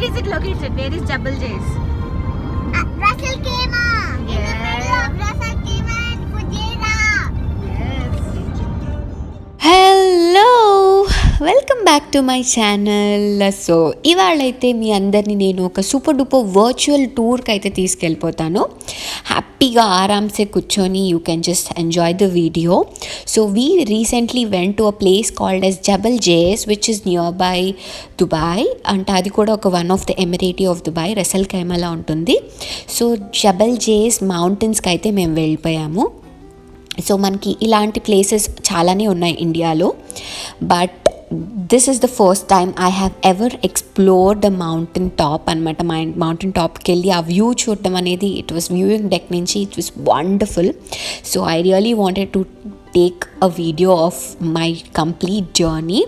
Where is it located? Where is Jebel Jais? Russell Kema. Yeah. In the middle of Russell Kema and Fujairah. Yes. Hello welcome back to my channel. So ఇవాళైతే మీ అందరినీ నేను ఒక super duper virtual టూర్కి అయితే తీసుకెళ్ళిపోతాను. హ్యాపీగా ఆరామ్సే కూర్చొని you can just enjoy the video. So we recently went to a place called ఎస్ Jabal Jais which is near by Dubai. అంటే అది కూడా ఒక one of the emirate of Dubai, Ras al ఖైమాలో ఉంటుంది. సో జబల్ జేస్ మౌంటైన్స్కి అయితే మేము వెళ్ళిపోయాము. సో మనకి ఇలాంటి ప్లేసెస్ చాలానే ఉన్నాయి ఇండియాలో, but this is the first time I have ever explore the mountain top అనమాట. మౌంటైన్ టాప్కి వెళ్ళి ఆ వ్యూ చూడటం అనేది, ఇట్ వాస్ వ్యూయింగ్ డెక్ నుంచి it was wonderful. So I really wanted to take a video of my complete journey.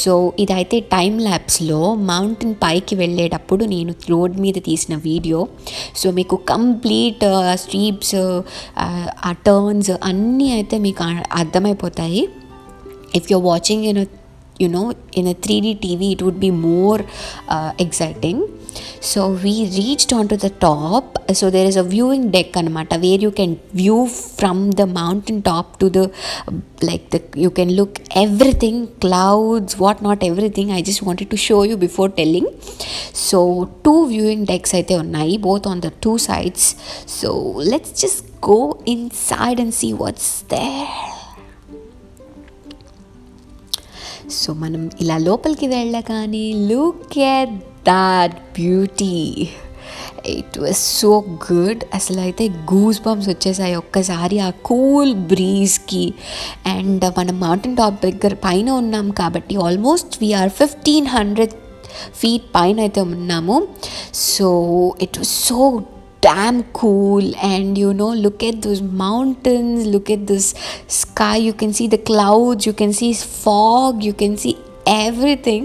So ఇదైతే time ల్యాబ్స్లో mountain పైకి వెళ్ళేటప్పుడు నేను రోడ్ మీద తీసిన వీడియో. సో మీకు కంప్లీట్ స్ట్రీప్స్, ఆ టర్న్స్ అన్నీ అయితే మీకు అర్థమైపోతాయి. If you're watching in a 3D TV, it would be more exciting. So we reached onto the top. So there is a viewing deck anamata where you can view from the mountain top to the you can look everything, clouds, what not everything. I just wanted to show you before telling. So 2 viewing decks aithe unnai, both on the 2 sides. So let's just go inside and see what's there. So మనం ఇలా లోపలికి వెళ్ళగానే look at that beauty. It was so good. అసలు అయితే goose bumps వచ్చేసాయి ఒక్కసారి ఆ cool బ్రీజ్కి. And మనం మౌంటైన్ టాప్ దగ్గర పైన ఉన్నాం కాబట్టి ఆల్మోస్ట్ వీఆర్ 1500 feet పైన అయితే ఉన్నాము. So it was so damn cool. And look at those mountains, look at this sky, you can see the clouds, you can see fog, you can see everything.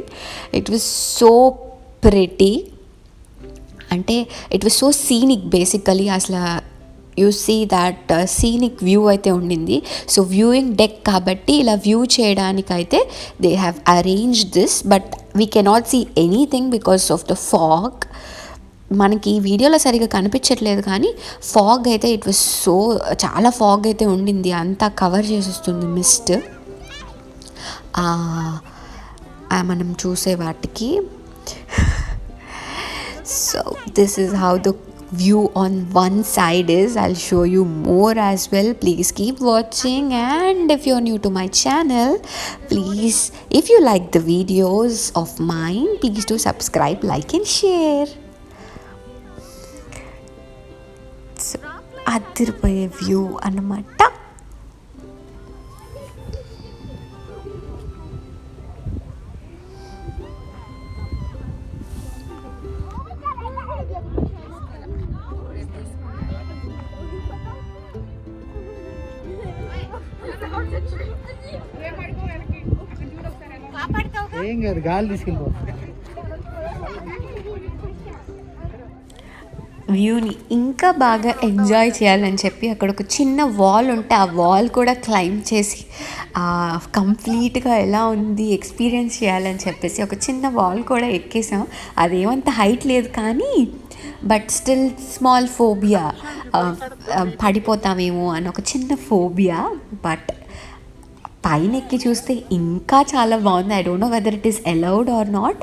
It was so pretty. Ante it was so scenic basically. Asla you see that scenic view aithe undindi. So viewing deck kabatti ila view cheyadaniki aithe they have arranged this, but we cannot see anything because of the fog. మనకి వీడియోలో సరిగా కనిపించట్లేదు కానీ fog అయితే it was so, చాలా fog అయితే ఉండింది, అంతా కవర్ చేసేస్తుంది మిస్ట్ మనం చూసే వాటికి. So this is how the view on one side is. I'll show you more as well. Please keep watching, and if you're new to my channel, please, if you like the videos of mine, please do subscribe, like and share. అదిరిపోయే view అన్నమాట. ఏం కాదు, గాలి తీసుకెళ్ళిపో. వ్యూని ఇంకా బాగా enjoy చేయాలని చెప్పి అక్కడ ఒక చిన్న వాల్ ఉంటే ఆ వాల్ కూడా క్లైంబ్ చేసి కంప్లీట్గా ఎలా ఉంది ఎక్స్పీరియన్స్ చేయాలని చెప్పేసి ఒక చిన్న వాల్ కూడా ఎక్కేసాం. అదేమంత హైట్ లేదు కానీ బట్ స్టిల్ స్మాల్ ఫోబియా, పడిపోతామేమో అని ఒక చిన్న ఫోబియా. బట్ పైన ఎక్కి చూస్తే ఇంకా చాలా బాగుంది. I don't know whether it is allowed or not.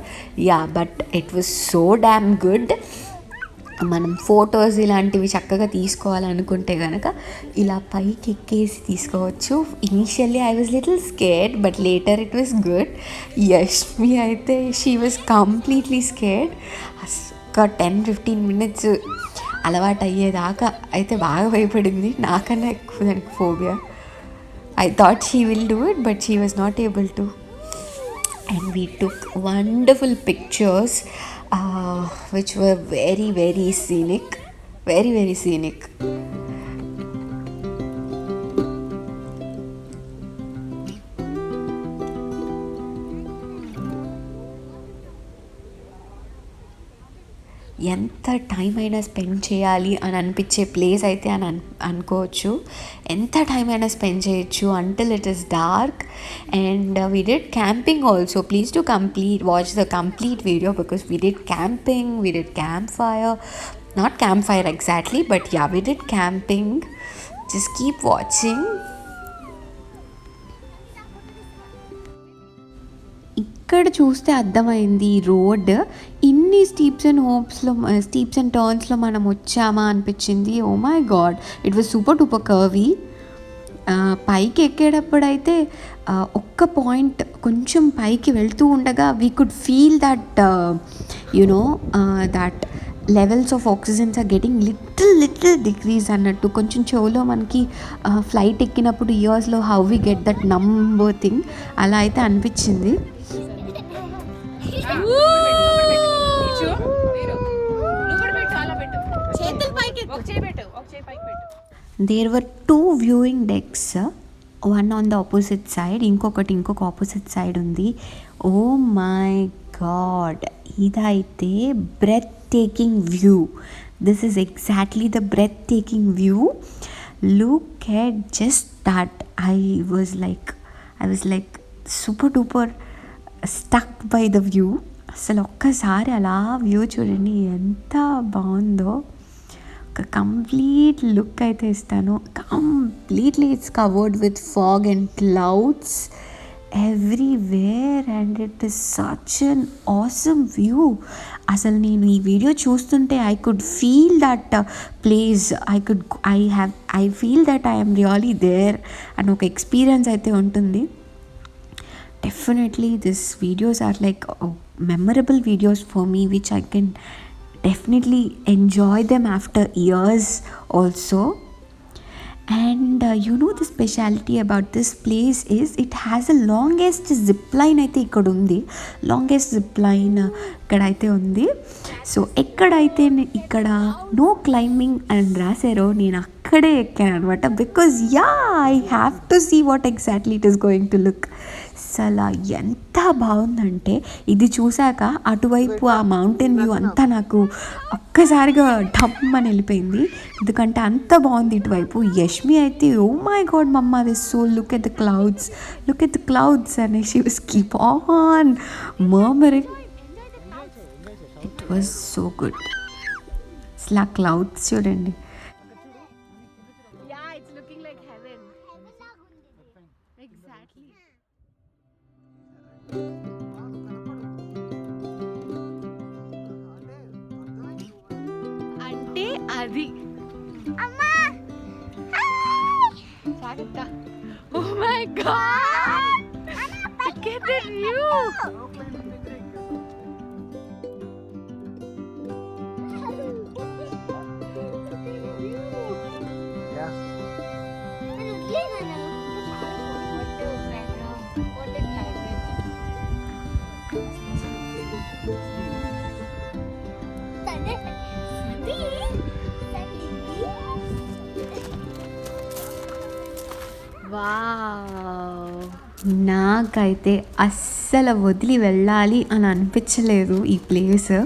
Yeah, but it was so damn good. మనం ఫొటోస్ ఇలాంటివి చక్కగా తీసుకోవాలనుకుంటే కనుక ఇలా పైకి ఎక్కేసి తీసుకోవచ్చు. Initially I was little scared, but later it was good. Yashmi అయితే షీ వాజ్ కంప్లీట్లీ స్కేర్డ్. ఒక 10-15 minutes అలవాటు అయ్యేదాకా అయితే బాగా భయపడింది, నాకన్నా ఎక్కువ దానికి phobia. I thought she will do it, but she was not able to. And we took wonderful pictures, which were very, very scenic. Very, very scenic. ఎంత టైం అయినా స్పెండ్ చేయాలి అని అనిపించే ప్లేస్ అయితే అని అనుకోవచ్చు. ఎంత టైం అయినా స్పెండ్ చేయొచ్చు until it is dark. And we did camping also. Please to watch the complete video because we did camping, we did camp fire, not camp fire exactly but yeah we did camping. Just keep watching. ఇక్కడ చూస్తే అర్థమైంది ఈ road ఇన్ని స్టీప్స్ and టర్న్స్లో మనం వచ్చామా అనిపించింది. Oh my god, it was super duper curvy. పైకి ఎక్కేటప్పుడైతే ఒక్క పాయింట్ కొంచెం పైకి వెళ్తూ ఉండగా we could feel that that levels of oxygens are getting little decrease అన్నట్టు. కొంచెం చెవులో మనకి ఫ్లైట్ ఎక్కినప్పుడు ఇయర్స్లో how we get that number thing అలా అయితే అనిపించింది. There were 2 viewing decks, one on the opposite side, ఇంకొక opposite side ఉంది. Oh my god, ఇదైతే breathtaking view. This is exactly the breathtaking view. Look at just that. I was like super duper stuck by the view. అసలు ఒక్కసారి అలా view చూడండి ఎంత బాగుందో. ఒక కంప్లీట్ లుక్ అయితే ఇస్తాను. Completely it's covered with fog and clouds everywhere and it is such an awesome view. అసలు నేను ఈ వీడియో చూస్తుంటే I could feel that place. I feel that I am really there అని ఒక ఎక్స్పీరియన్స్ అయితే ఉంటుంది. Definitely these videos are like memorable videos for me, which I can definitely enjoy them after years also. And the speciality about this place is it has the longest zip line అయితే ఇక్కడ ఉంది. Longest zip line ఇక్కడైతే ఉంది. So ఎక్కడైతే ఇక్కడ no climbing అని రాశారో నేను అక్కడే ఎక్కాను అనమాట. Because I have to see what exactly it is going to look. అసలు ఎంత బాగుందంటే ఇది చూశాక అటువైపు ఆ మౌంటైన్ వ్యూ అంతా నాకు ఒక్కసారిగా ఢమ్ అని వెళ్ళిపోయింది. ఎందుకంటే అంత బాగుంది ఇటువైపు. యష్మి అయితే oh my god mamma this so look at the clouds అని she was keep on murmuring. It was so good. అసలు ఆ క్లౌడ్స్ చూడండి. అంటే అది అమ్మా జాగ్రత్త. Oh my god, look at the view. Wow, నాకైతే అస్సలు వదిలి వెళ్ళాలి అని అనిపించలేదు ఈ ప్లేస్.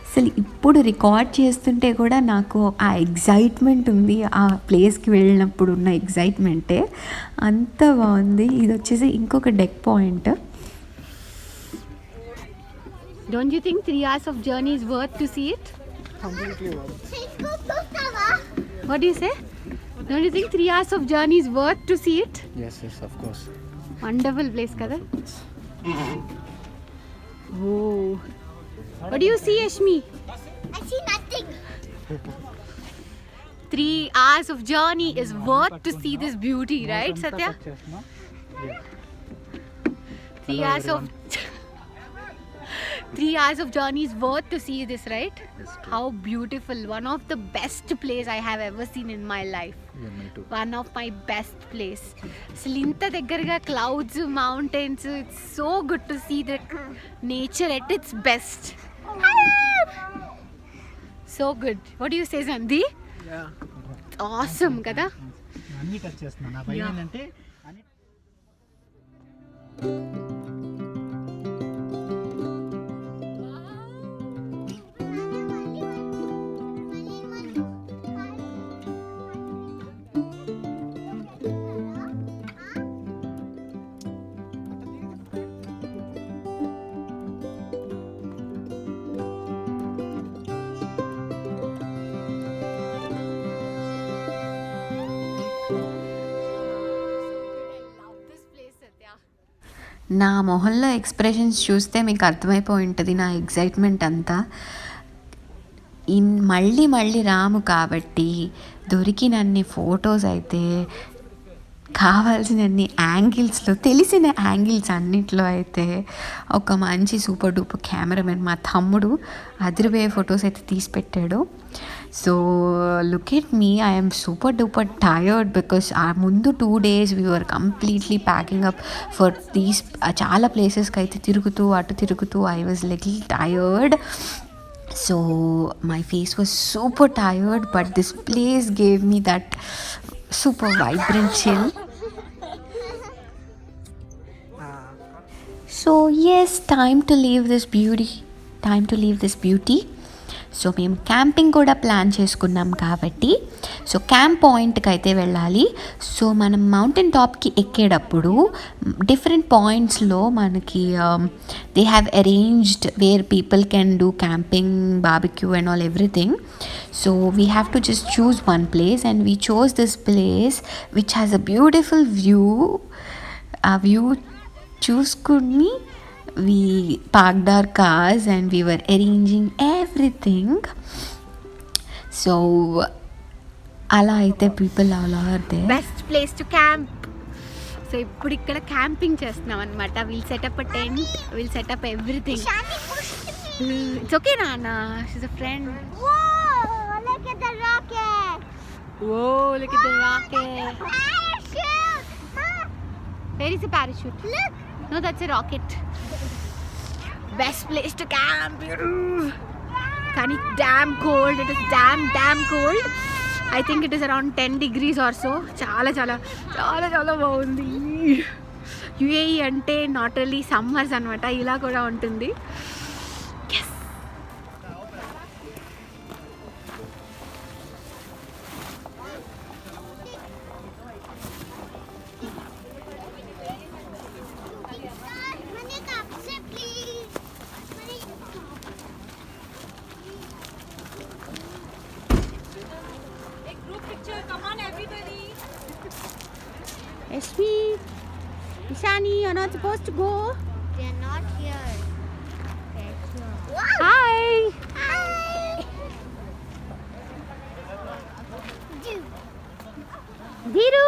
అసలు ఇప్పుడు రికార్డ్ చేస్తుంటే కూడా నాకు ఆ ఎగ్జైట్మెంట్ ఉంది. ఆ ప్లేస్కి వెళ్ళినప్పుడు ఉన్న ఎగ్జైట్మెంటే అంత బాగుంది. ఇది వచ్చేసి ఇంకొక deck point. don't you think 3 hours of journey is worth to see it? Completely worth. What do you say? Don't you think 3 hours of journey is worth to see it? Yes, of course. Wonderful place kada. Oh, what do you see, Yashmi? I see nothing. 3 hours of journey is worth to see this beauty, right, Satya? 3 hours of 3 hours of journey is worth to see this, right? How beautiful. One of the best place I have ever seen in my life. Yeah, me too. One of my best place. Slinta దగ్గరగా clouds, mountains. It's so good to see the nature at its best. So good. What do you say, Sandhi? Yeah. Awesome kada. అన్ని touch చేస్తున్నా. నా భయం ఏంటంటే నా మొహంలో expressions చూస్తే మీకు అర్థమైపోయి ఉంటుంది నా ఎగ్జైట్మెంట్ అంతా. మళ్ళీ మళ్ళీ రాము కాబట్టి దొరికినన్ని ఫొటోస్ అయితే కావాల్సినన్ని యాంగిల్స్లో, తెలిసిన యాంగిల్స్ అన్నిట్లో అయితే ఒక మంచి సూపర్ డూపర్ కెమెరామెన్ మా తమ్ముడు అదిరిపోయే ఫొటోస్ అయితే తీసి పెట్టాడు. So look at me, I'm super duper tired because ఆ ముందు 2 days we were completely packing up for these. చాలా ప్లేసెస్కి అయితే తిరుగుతూ అటు తిరుగుతూ I was little tired. So my face was super tired, but this place gave me that super vibrant chill. So yes, time to leave this beauty. So మేము camping కూడా plan చేసుకున్నాం కాబట్టి సో క్యాంప్ పాయింట్కి అయితే వెళ్ళాలి. So మనం mountain టాప్కి ఎక్కేటప్పుడు different పాయింట్స్లో మనకి they have arranged where people can do camping, barbecue and all everything. So we have to just choose one place and we chose this place which has a beautiful view. ఆ view చూసుకుని we parked our cars and we were arranging everything. So అలా అయితే people all are there. Best place to camp. So ఇప్పుడు ఇక్కడ camping చేస్తున్నాం అనమాట. Will setup a tent, will setup everything. It's okay నాన్న, she's a friend. Whoa, look at the rocket. Whoa, look at the rocket. Parachute. Where is the parachute? Look. No, that's a rocket. Best place to camp. కానీ damn cold. It is damn cold. I think it is around 10 degrees or so. చాలా చాలా చాలా చాలా బాగుంది. UAE అంటే not only summers అనమాట, ఇలా కూడా ఉంటుంది. Yashmi, Ishani, you're not supposed to go. They're not here. They're here. Hi. Hi. Dhiru.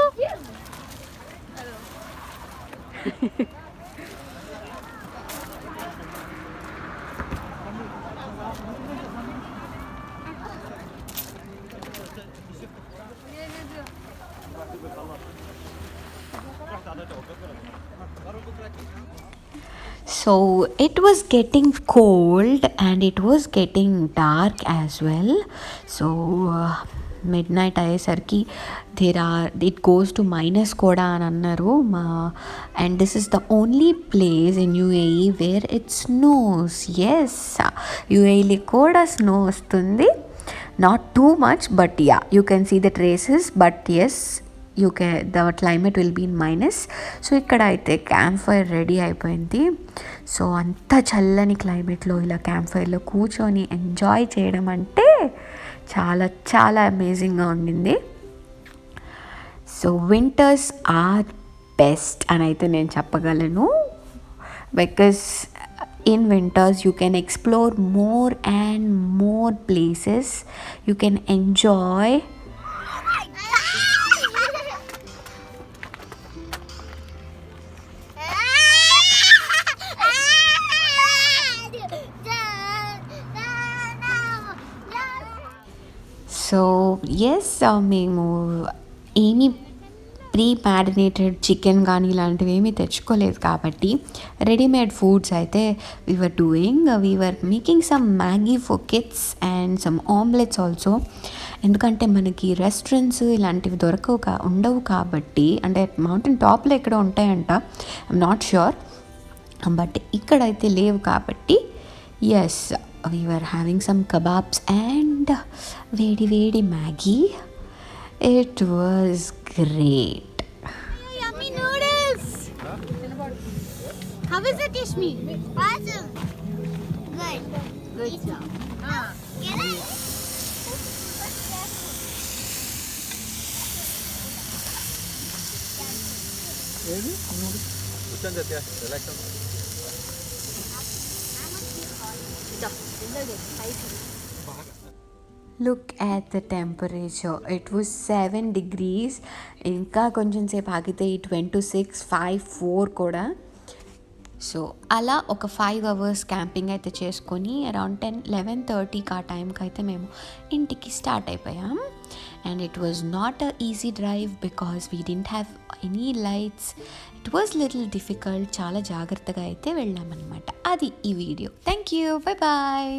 So it was getting cold and it was getting dark as well. So midnight అయ్యేసరికి it goes to minus కూడా అని అన్నారు. And this is the only place in UAE where it snows. Yes, UAE కూడా snow వస్తుంది. Not too much, but yeah, you can see the traces. But yes, the climate will be in minus. So ఇక్కడ అయితే camp fire ready అయిపోయింది. So అంత చల్లని క్లైమేట్లో ఇలా camp ఫైర్లో కూర్చొని enjoy చేయడం అంటే చాలా చాలా అమేజింగ్గా ఉండింది. సో వింటర్స్ ఆర్ బెస్ట్ అని అయితే నేను చెప్పగలను. Because in winters you can explore more and more places, you can enjoy. So yes మేము ఏమీ ప్రీ మ్యారినేటెడ్ చికెన్ కానీ ఇలాంటివి ఏమీ తెచ్చుకోలేదు కాబట్టి రెడీమేడ్ ఫుడ్స్ అయితే we are making some Maggi for kids and some omelettes also. ఎందుకంటే మనకి రెస్టారెంట్స్ ఇలాంటివి ఉండవు కాబట్టి, అంటే మౌంటైన్ టాప్లో ఎక్కడ ఉంటాయంట, ఐఎమ్ నాట్ ష్యూర్, బట్ ఇక్కడైతే లేవు కాబట్టి yes we are having some kebabs and వేడి Maggi. It was great. Yummy noodles. How is it, Yashmi? Awesome. Good. Good job. Get it? ఏది? Look at the temperature. It was 7 degrees. ఇంకా కొంచెం సేపు ఆగితే it went to 6, 5, 4 కూడా. So అలా ఒక 5 hours camping అయితే చేసుకొని అరౌండ్ 11:30 ఆ టైంకి అయితే మేము ఇంటికి స్టార్ట్ అయిపోయాం. And it was not a easy drive because we didn't have any lights. It was little difficult. చాలా జాగ్రత్తగా అయితే వెళ్ళామన్నమాట. అది ఈ video. Thank you. Bye bye.